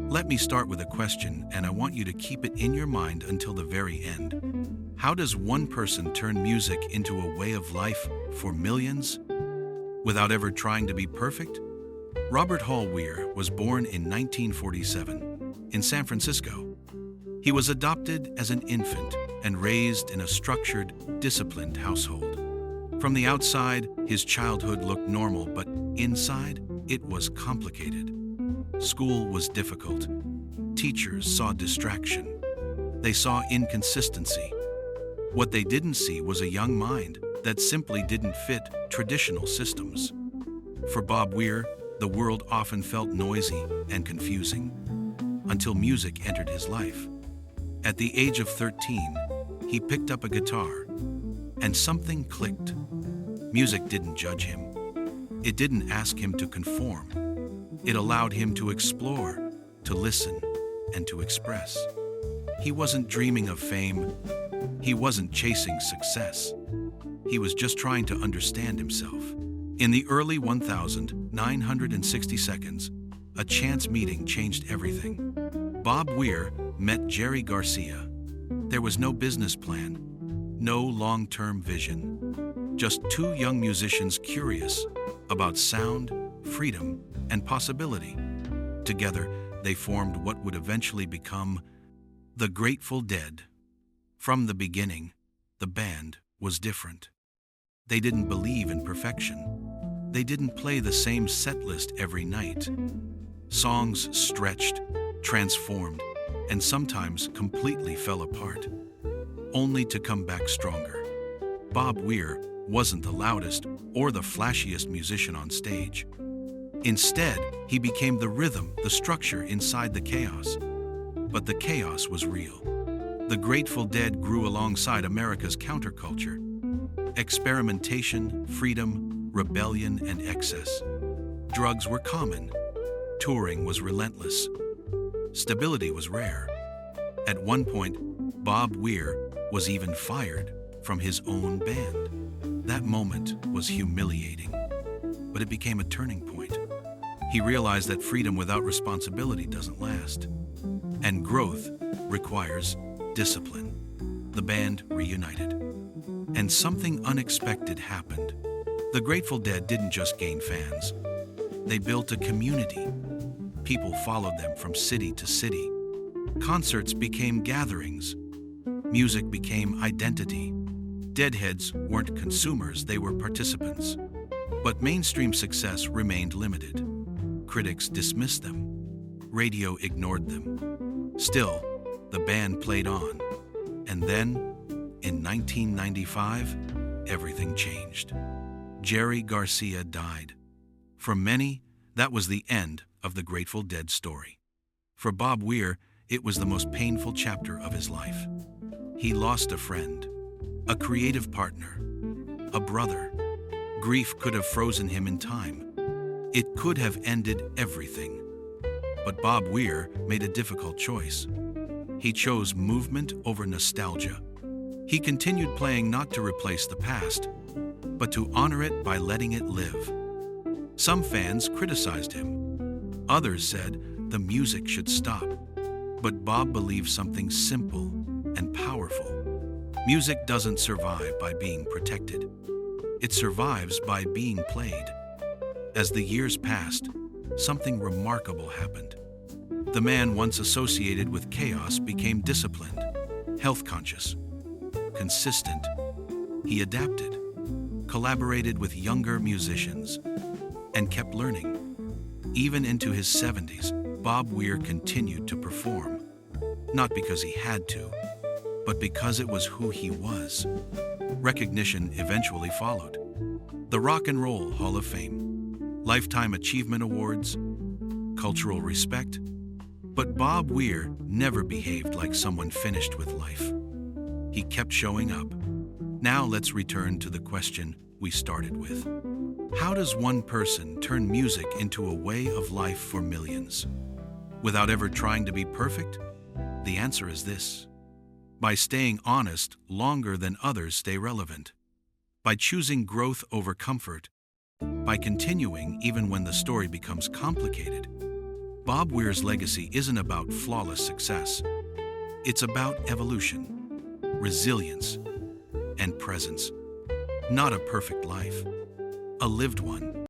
Let me start with a question, and I want you to keep it in your mind until the very end. How does one person turn music into a way of life for millions without ever trying to be perfect? Robert Hall Weir was born in 1947 in San Francisco. He was adopted as an infant and raised in a structured, disciplined household. From the outside, his childhood looked normal, but inside, it was complicated. School was difficult. Teachers saw distraction. They saw inconsistency. What they didn't see was a young mind that simply didn't fit traditional systems. For Bob Weir, the world often felt noisy and confusing until music entered his life. At the age of 13, he picked up a guitar, and something clicked. Music didn't judge him. It didn't ask him to conform. It allowed him to explore, to listen, and to express. He wasn't dreaming of fame. He wasn't chasing success. He was just trying to understand himself. In the early 1960 seconds, a chance meeting changed everything. Bob Weir met Jerry Garcia. There was no business plan, no long-term vision. Just two young musicians curious about sound, freedom, and possibility. Together, they formed what would eventually become the Grateful Dead. From the beginning, the band was different. They didn't believe in perfection. They didn't play the same set list every night. Songs stretched, transformed, and sometimes completely fell apart, only to come back stronger. Bob Weir wasn't the loudest or the flashiest musician on stage. Instead, he became the rhythm, the structure inside the chaos. But the chaos was real. The Grateful Dead grew alongside America's counterculture. Experimentation, freedom, rebellion, and excess. Drugs were common. Touring was relentless. Stability was rare. At one point, Bob Weir was even fired from his own band. That moment was humiliating, but it became a turning point. He realized that freedom without responsibility doesn't last, and growth requires discipline. The band reunited, and something unexpected happened. The Grateful Dead didn't just gain fans. They built a community. People followed them from city to city. Concerts became gatherings. Music became identity. Deadheads weren't consumers, they were participants. But mainstream success remained limited. Critics dismissed them. Radio ignored them. Still, the band played on. And then, in 1995, everything changed. Jerry Garcia died. For many, that was the end of the Grateful Dead story. For Bob Weir, it was the most painful chapter of his life. He lost a friend, a creative partner, a brother. Grief could have frozen him in time. It could have ended everything. But Bob Weir made a difficult choice. He chose movement over nostalgia. He continued playing not to replace the past, but to honor it by letting it live. Some fans criticized him. Others said the music should stop. But Bob believed something simple and powerful. Music doesn't survive by being protected. It survives by being played. As the years passed, something remarkable happened. The man once associated with chaos became disciplined, health-conscious, consistent. He adapted, collaborated with younger musicians, and kept learning. Even into his 70s, Bob Weir continued to perform, not because he had to, but because it was who he was. Recognition eventually followed. The Rock and Roll Hall of Fame, Lifetime Achievement Awards, cultural respect. But Bob Weir never behaved like someone finished with life. He kept showing up. Now let's return to the question we started with. How does one person turn music into a way of life for millions? Without ever trying to be perfect? The answer is this: by staying honest longer than others stay relevant, by choosing growth over comfort, by continuing even when the story becomes complicated, Bob Weir's legacy isn't about flawless success. It's about evolution, resilience, and presence. Not a perfect life, a lived one.